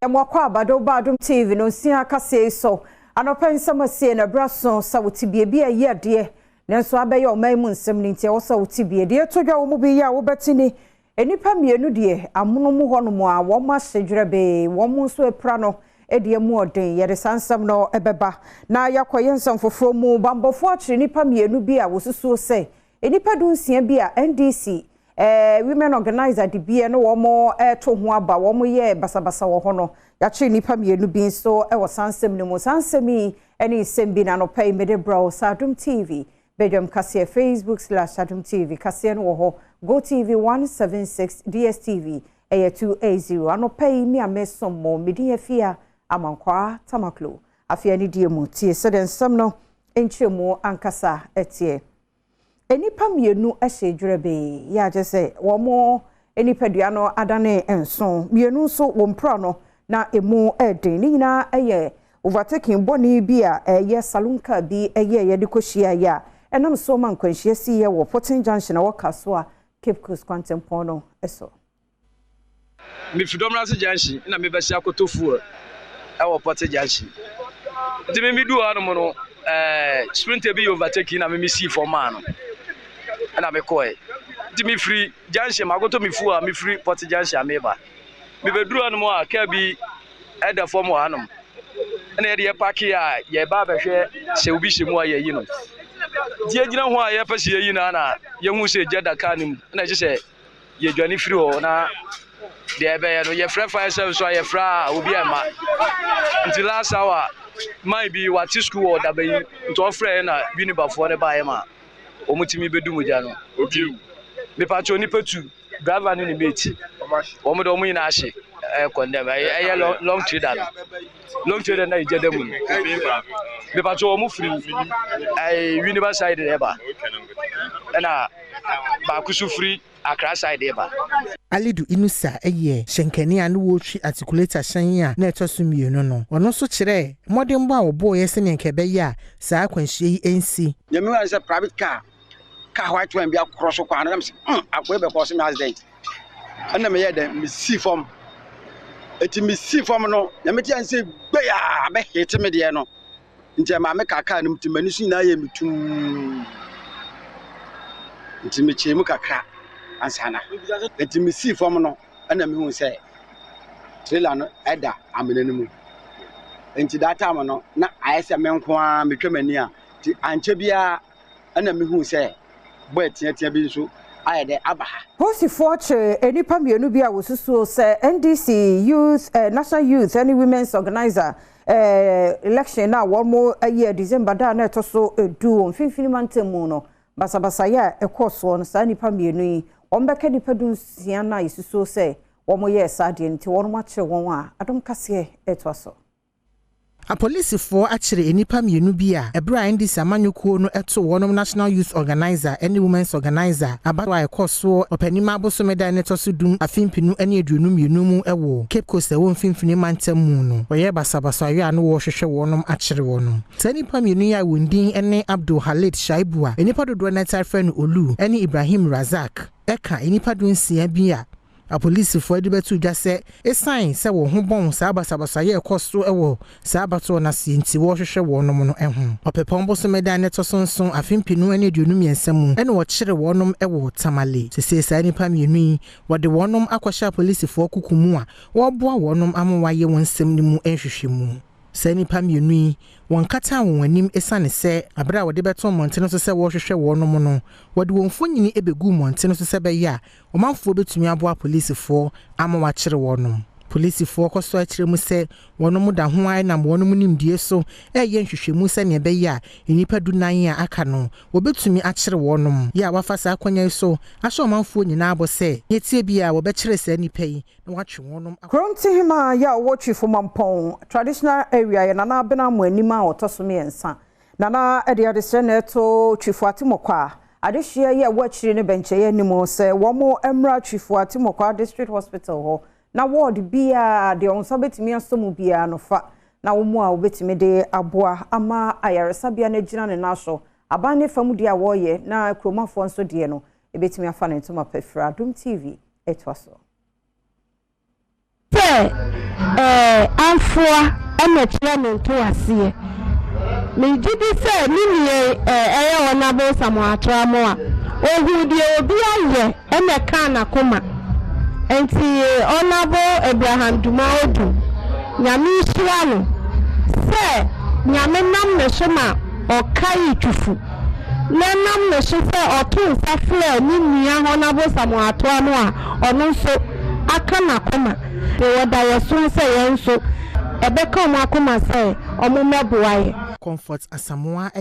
Yamwakwa Badwam TV no sia kase so anopen samase na braso sa wotibie bia ye de nanso abaye oman nsem ni ntia wo sa wotibie de todwa wo mu bi ya wo betini enipa mienu de amono mu hono mu a wo ma hyedwerebe wo mu so epra no ede mu oden ye de sansam no ebeba na yakoye nsam foforo mu bambofo akire nipa mienu bi a wo susuo se enipa dunsia bi a NDC women organizer the bia no womo to ho aba womo ye basabasa wo ho no ya chi nipa mienu bi so e wo sansem ni mu sansemi eni sembi na no pay me de bro Adom TV Badwam kase Facebook/Adom TV kase no wo ho Go TV 176 DSTV 280 ano pay me amesom mo medi afia amankwa tamaklo afia ni die mu tie se den sam no enchemu ankasa etie enipa mienu ahedwerebe ya je se womo enipadua no adane enso mienu so wompra no na emu eden ni nyina eye overtaking boni bi a eye salonka bi eye ye de kohia ya enam so man kwanhia si ye wo Porting Junction na wakaso a Cape Coast Quantum no eso mi fidomrase Junction na me besi akotofu e wo Porting Junction ti me du anu mo no sprinter bi overtaking na me see for man na me koy ti me free Junction magoto me fu a me free Porting Junction ameba me beduru anu mo a ka bi e da form anum na ye park ya ye ba behwe se obi shemu a ye yi no die gina ho a ye fa se yi na ye hu se jeda kanim na je se ye dwani free ho na de be ye no ye free fire service so ye fra obi ama until last hour might be what school or da be to free na unibafo ne ba ye ma omutimi bedu muja no obi me patcho ni petu driver ni meti omo do mu ina ahye condemn long trader na ijede mu me patcho omo free universe side eba na ba kusu free Accra side eba Alidu Inusa eye shenkani anu wotwi articulator hyan a na etoso mienu no ono so kire modern bo a obo ye se ne nkebe ya saa kwanhie yi ensi nyame wa se private car white one bi akro so kwa na am se akwe be ko se me accident ana me ye da me see form eti me see form no nyame ti an se gbe ya be hit me de no nti ma me kaka no mtimani su na ye mitum nti me chemu kakra ansana eti me see form no ana me hu se trailer no eda amenanu mu nti that time no na ayese me nko a metwamani a ti anche bia ana me hu se boy tia bi so ayede abaha Posifo che enipa mienu bi a wosusuo se NDC Youth National Youth and Women's Organizer election na womo aye December da na etoso edu onfinfini mantemu no basabasa ya ekoso no sa nipa mienu yi ombeka nipa dunsia na isusuo se womo ye sade nti wono ma che won a Adom kase etoso A police for actually enipa mienu bi a ebra ndi samanyuko no eto wonom National Youth Organizer and Women's Organizer abatwa ekoso opanima abosomeda ne toso dum afimpinu ene aduonu mienu mu ewo Cape Coast ewo mfimfini mantamu no oye basabasa awe no wo hwehwe wonom akire wonom tanipa mienu ya wondin ene Abdul Khalid Shaibu a enipa dodo na tarfan Olu ene Ibrahim Razak eka enipa dunsia bi a police for the betu just say a sign say wo ho bon sabasa ye ekoso ewo sabato na sinti wo hwehwe wonom no eho opepombo so medan neto sonson afimpinu ane aduonu miensam ene wo kire wonom ewo tamale sese sa nipa mienu wo de wonom akwahya police for kukumu a wo boa wonom amwaye wonsem ni mu enhwehwemu sani pamienu won kata won anim esane se abra wo de beto montene so se wo hwehwe wonom no wo de won fonyini ebegu montene so se be ya omanfo betumi aboa police for amawa kire wonom police for koso akire mu se wonom da ho ai na wonom nimdie so eye nhwehwemu se ne be ya enipa dunan a aka no wo betumi akire wonom ya wafasa akwanya so ahye omanfo nyina abo se yetie bia wo be kire se nipa yi na watwe wonom Kronti hima ya watwi for mampon traditional area ya nana bena mo anima otoso me ensa nana ede ade na to twifu atimokwa adehia ya wachire ne benche ya nimo se womo emra twifu atimokwa district hospital ho na ward bia de onsa betimi asomu bia no fa na womo a obetimi de aboa ama ayaresa bia na gina ne naso abane famu dia woye na kromafo nso de no ebetimi afa ne ntoma pefra Adom TV etwaso amfoa ena kire no to ase me gidi se ni Honorable Samuel Atramo a ohu die obi aye ena kan akoma enti Honorable Abraham Dumaodu nyame hira no se nyame nam ne so ma okai tufu na nam ne so se otun safle ni nia Honorable Samuel Atramo a ono so aka na akoma e woda yeso se yenso ebeka omo akoma se omo meboaye Comfort Asamoah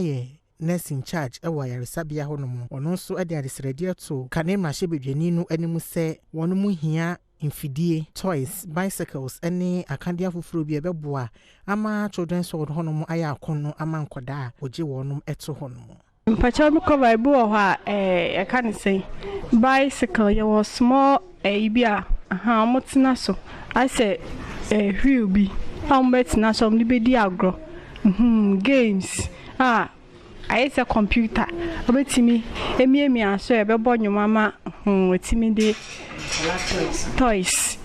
nurse in charge ewa yaresabia honom ono so ade adesrede to kanemra hyebedwani no animu se wono mu hia infidie toys bicycles ene akandia foforo bi ebeboa ama children's world honom aya akono ama nkoda oje wonom eto honom mpacha bi cover bi wo ha e kan say bicycle ye was small bia aha omotina so I say wheel bi ambetina so mni bedi agro games I say computer obetimi emi aso ebebo nyumama otimi de toys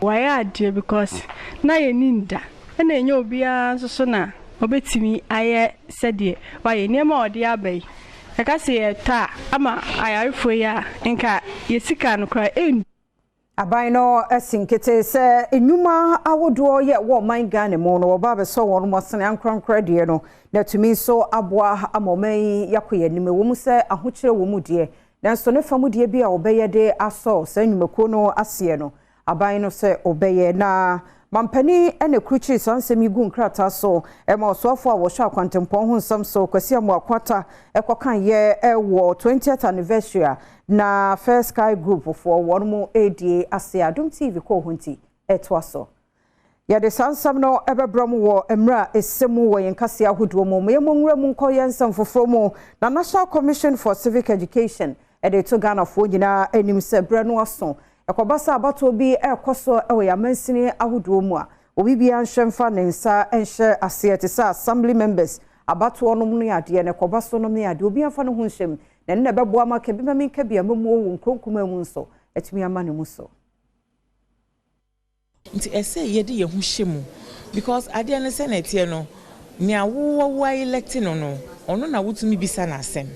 why adie because na ye ninda na enye obia so na obetimi aye sede why niam odi abai aka se eta ama ayarefo ya nka yesika no kra aban no esinkete se enuma awodo ye wo man Ghana mo no ba be so won mo sene ankronkra de no na tumi so aboa amoman yakoye nime wo mu se ahokire wo mu de nanso ne famu de bi a obeye de aso se nyumako no ase no aban no se obeye na mampani ene kruchi sansemi gu nkrata so ma osofo a wo hwa kwantempon ho nsam so kwasi amu akwata ekokan ye wo 20th anniversary na First Sky Group for wonmo ADA ase Adom TV ko hunti etwaso ya de sansam no ebebram wo emra esemu wo yenkase ahodo mo yemonwura mu nkoye nsam foforo mo na National Commission for Civic Education de to Ghana fo nyina anim se bre no aso ekobasa abato bi ekoso ewo ya mansini ahodo mu a obi bia nhwemfa ne nsa enhye ase etisa assembly members abato onom no ade ne kobaso no no ade obi afa no ho nhyem na nna beboa maka bi mami nka bia mamu wo nkronkuma mu nso etimi ama ne mu so nti ese yede ye hu hyemu because ade ne senate no ni awo electing no ono na wutumi bisa na asem.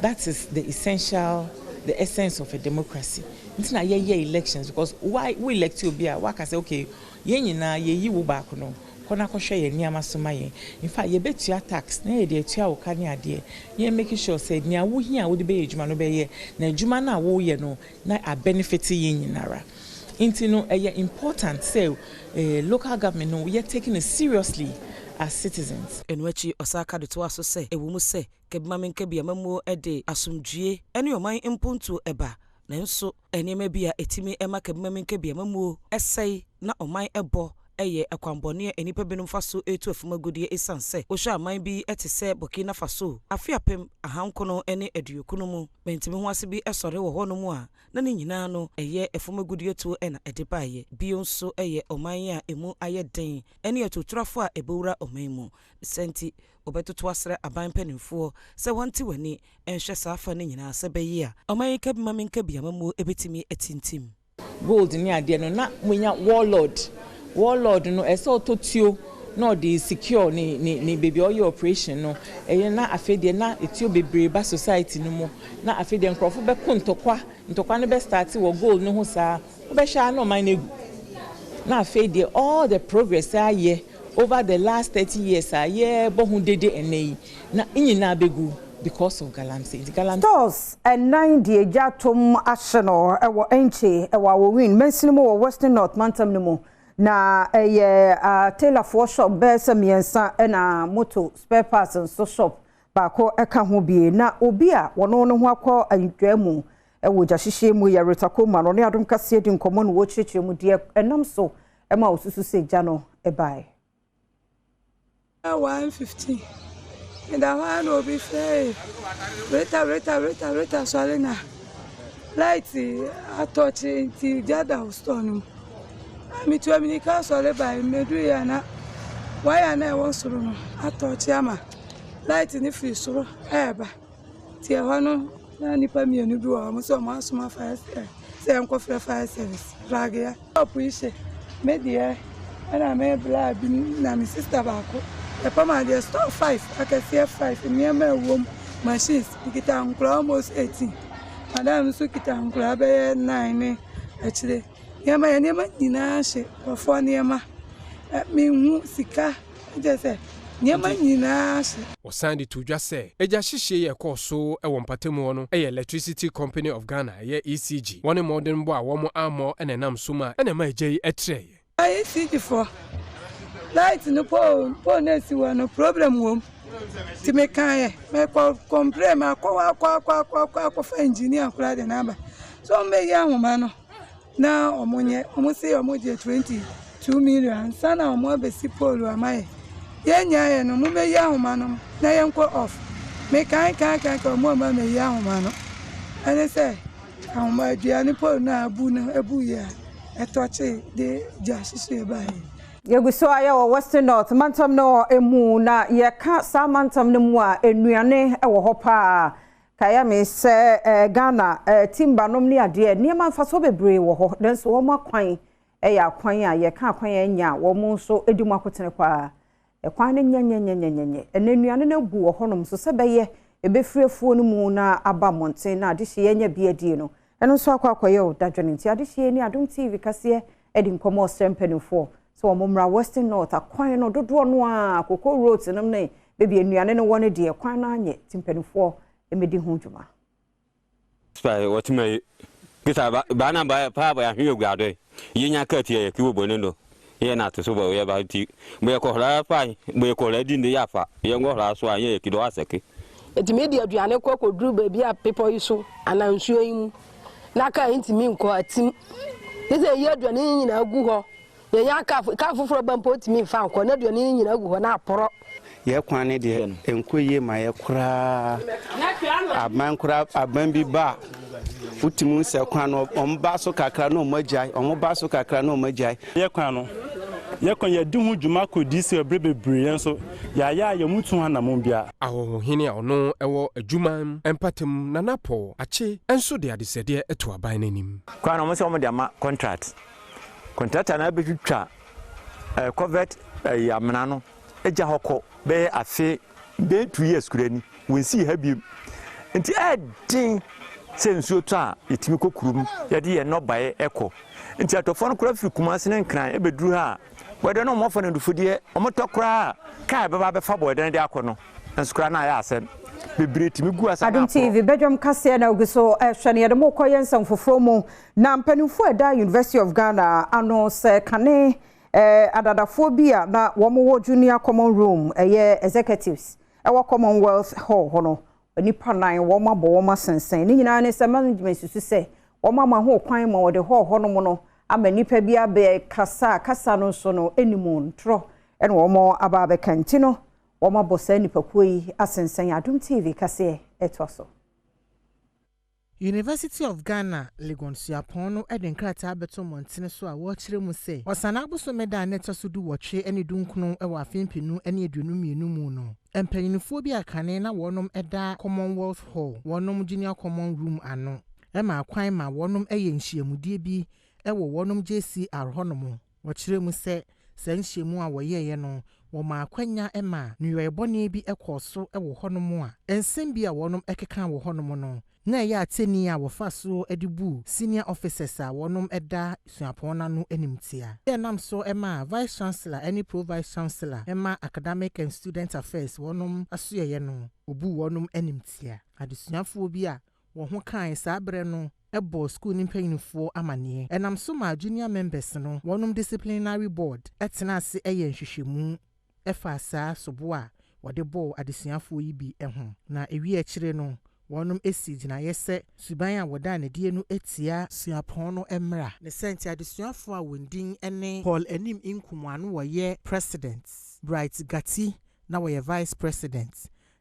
That is the essence of a democracy. It's not ye elections because why we elect you be why can say okay ye nyina ye yi wo back no kona ko hwe ye niama soma ye in fact ye betua tax na ye de atua wo kan ade ye make sure say nia wo hia wo de be adwuma no be ye na adwuma na wo ye no na a benefit ye nyinara into no important say local government no we are taking it seriously as citizens. Enwechi osaka de to aso se ewumu se kebima menke bia mamu ede asumdue ene oman impuntu eba nanso enema bia etimi ema kebima menke bia mamu esei na oman ebo eye akwambone enipa benum faso etu afumagudie esanse ohwa aman bi etese Burkina Faso afiapem ahankono ene aduokuno mu mentimi ho ase bi esore wo hono mu a na ne nyina no eye afumagudie tu ena edebaye bionso eye oman a emu aye den ene atoturafo a ebewura oman mu senti obetoto asre aban panimfo se wanti wani enhwe safa ne nyina se beyi a oman kabima menka bia mamu ebetimi etintim gold ni ade no na munya warlord no eso totio no the secure ni baby oil operation no na afede na etio bebre ba society no mo na afede nkrofo be kontokwa no be start wo gold no ho sa be sha no man egu na afede all the progress aye over the last 30 years aye bohu dede enei na nyina begu because of galamsey stores and 90 jatom arsenal ewo enche ewo win mensinimo wo Western North Mantam nimo na tailor for shop besa miensa na moto spare parts and so shop baako eka ho bie na obi a wono no ho akọ ayidwamu ewo jahihye mu ya retakoma no ne Adom kase di nkomo no wo chichire mu de enam so ema osusu se gya no ebai 150 and I want to be fair reta solena light I touch the jada stone mi tu aminika sole by medu ya na why na won suru no atọchi ama light ni free suru eba ti e hono na nipa mienu bi wo mo so mo asoma fire se enko fire service ragya opu ise media ana me bla bi na me sister baako e pa ma dey store 5 aka see 5 me ma wom machines kita nkura almost 18 madam so kita nkura be 9 actually ya ma nyina hye ofo niema me hu sika je say niema nyina hye osandi tudwa say eja hihye ye koso e wo mpatemu no e Electricity Company of Ghana ye ECG one modern bo a wo mo amo enenam suma enema eje etre ECG for light no po na si wa no problem wom ti me kan me complain ma kwa fa engineer kura de naba so me ya homa no na omo say omo je 22 million sana omo abesi polo amaye yenya ye no mo me ya homa no na ye nko off me kan omo ma me ya homa no ene say ahoma aduane polo na abu no ebu ya etoche de jasise bai Yeguso aya wo Western North mantam no emu na ye ka sa mantam no mu a enuane e wo hopa kaya me se Ghana timba nom ni ade niam faso bebre wo ho den so wo makwan ya kwan a ye ka kwan anya wo mu so edimu akotene kwa kwan ne nyenyenyenyenyenye enuane na gu wo honom so se beye ebefrefuo no mu na aba monten na ade hye nya biadie no eno so akwakoye o dadwene nti ade hye ni Adom TV kase edi nkomo stempenifo so omumra Western North akwan no dodo no a Koko roads nam ne bebi enuane no wone de kwan na anye timpenifo emedi ho dwuma spy what me kita ba na ba pa ba hwe guado yenya ka tie ki wo bonu no ye na to so ba we ba ti me ko hra pa me ko la di ne ya fa ye ngo hra so anye ki do aseke eti media aduane ko dru ba bi a people yi so anansuo yi mu na ka ntimi nko atim ese ye aduane nyina agu ho ye nya ka foforo ba mpo timi fa nko na aduane nyina agu ho na aporo ye kwane de enko ye ma ye kura aban kura aban bi ba utimu se kwan no omba so kakra no magai omba so kakra no magai ye kwan no ye kon ye di hu dwuma ko di se brebebre yenso ya mutu ha na mo bia ahohene a ono ewo adwuma empatem na napo ache enso de adesede eto aban nanim kwan no mo se mo de ama contract na betwitwa covet amna no eja hoko be afi be 2 years kurani wonsi ha bi nti edin sensuo to a etimi kokurum ye de ye no bae eko nti atofo no kura fi kumase ne nkran ebeduru ha wede no mo fo ne dufodie omotokura kai beba be fa boden de akono nsukura na ya asem bebre timi gu asa Adom TV Badwam kase na oguso ehwene ye de mo koye nsam foforo mu na mpanimfo eda University of Ghana ano se kane adadafo bia na wo mo junior common room eye executives ewo Commonwealth Hall hono nipa nan wo mabo wo masensen ni nyina ne se management susu se wo mama ho kwan ma wo de hall hono mo no ama nipa bia be kasa no so no enimu ntro ene wo mo aba be kantino wo mabo se nipa kuyi asensen Adom TV kase etoso University of Ghana Legon Siapon no edenkrata abeto montene so a wo kire mu se osana abuso meda na etoso du wotwe ene dunkunu e wa afempinu ene aduonu mienu mu no empanyinfo bi akane na wonom eda Commonwealth Hall wonom junior common room ano ma akwan ma wonom eye nhyiamudie bi e wo wonom JCR honom wo kire mu se sanhyiamu a woyeye no wo ma akwanya ma nuwebone bi ekoso e wo honom a ensem bi a wonom ekeka wo honom no na ya ateni a wofaso edibu senior officers a wonom eda suapona no animtia ya nam so ema vice chancellor any pro vice chancellor ema academic and student affairs wonom asoyeye no obu wonom animtia adesuafo bi a wo ho kan sa bre no ebo school nimpanyinfo amane enam so ma junior members no wonom disciplinary board etena ase eye nhwehwemu efa saa sobo a wode bo adesuafo yi bi eho na ewi akire no wonom esi na yese suban a woda na die no etia suapon no emra ne senti adesuafo a wondin ene Paul Enim Inkumano woye president Bright Gati na woye vice president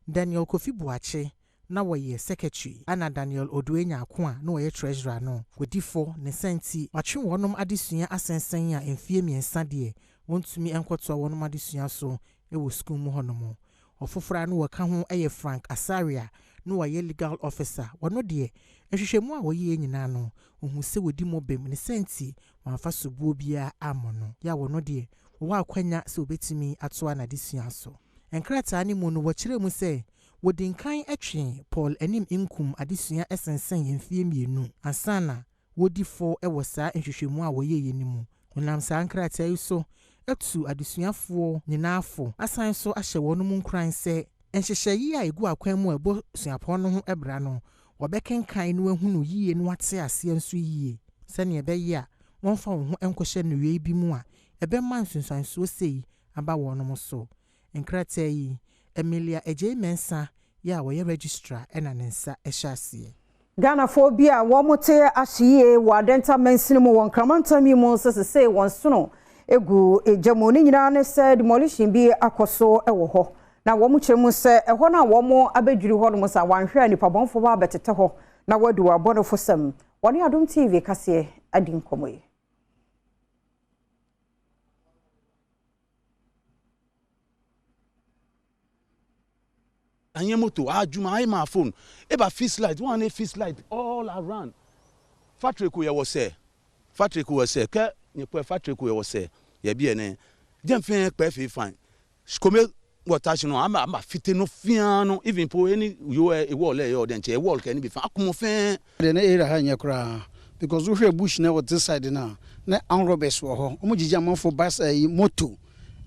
Daniel Kofi Buache na woye secretary ana Daniel Oduenya Akwa na woye treasurer no godifo ne senti watwe wonom adesua asensen a emfie miensa de wontumi enkoto wonom adesua so ewo school mu honom ofofra no waka ho eye Frank Asaria no wa legal officer wono de ehwehwemu a woyɛ nyina no ohu sɛ wodi mobem ne senti wamfa sobuo bia amono ya wono de wo akwanya sɛ obetimi atoa na desua so enkrataa ne mu no wɔkyerɛ mu sɛ wodinkan atwe Paul anim inkum adesua esensen yemfie mienu ansana wodi fo ɛwɔ saa nhwehwemu a woyɛ yenimu onam saa nkrataa yi so etu adesuafo nyinaafo asan so ahyɛ wɔn mu nkran sɛ nhyehyɛyi a egu akwan mu ɛbɔ suapɔn no ho ɛbra no wɔbɛkenkan no ahunu yie no ate ase nso yie sɛnea ɛbɛyɛ a wɔmfa wɔn ho nkɔhyɛ no wie bi mu a ɛbɛma nsunsuansuo sei aba wɔn mo so nkrataa yi Emilia Ejay Mensa ya wɔyɛ registrar ɛna ne nsa ɛhyɛ aseɛ Ghana phobia wɔmote ahyiye wɔ adenta mensini mu wɔn kramantami mu sesese wɔn sono egu ejamo ne nyina ne sɛ demolition bi akɔso ɛwɔ hɔ na wɔn kyerɛ mu sɛ ɛhɔ na wɔn abedwiri hɔ no sa wanhwɛ nipa bɔnfo ba betete hɔ na wadu abɔnofo sam wɔne Adom TV kaseɛ adi nkɔmɔ yi anye moto ajuma ai my phone eba fix light one a fix light all around factory ko ye wo se ke nye ko factory ko ye wo se ye bi ene jemfe pe fi fine skome water no ama fite no fiano even po any you e wall e o den che e wall ka ni bi fa akomo fe de na area ha nye kra because we bush na what this side na anrobes wo ho omo jiji amanfo bus moto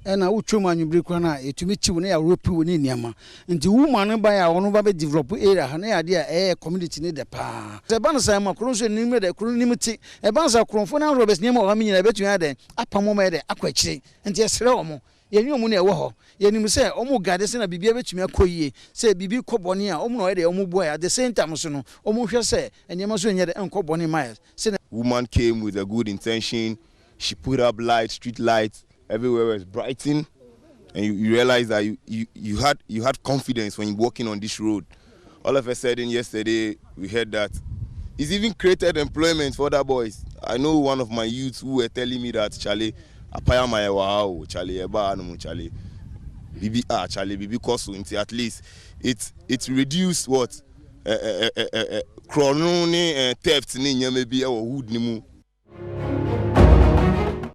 ena utwom anwubre kwa na etumi chiwo na ya rope woni niama nti woman ba ya wono ba be develop area ha na ya de community ne de pa se ban sa ma kro so nim de kro nim ti e ban sa kronfo na robes niam o ha nyina betu ya de apamo ma de akwakire nti esere omo yeni omu na ewo ho yenim se omu gade se na bibia betumi akoyie se bibi kobone a omu no de omu boy at the same time so no omu hwe se eniema so nyede enkobone miles se woman came with a good intention. She put up lights, street lights. Everywhere was brightened, and you realize that you had confidence when you're walking on this road. All of a sudden, yesterday we heard that it's even created employment for other boys. I know one of my youths who were telling me that Charlie, apaya my wow, Charlie, eba anu Charlie, bibi Charlie, bibi koso. At least it's reduced what chrono theft ni maybe our hood ni mu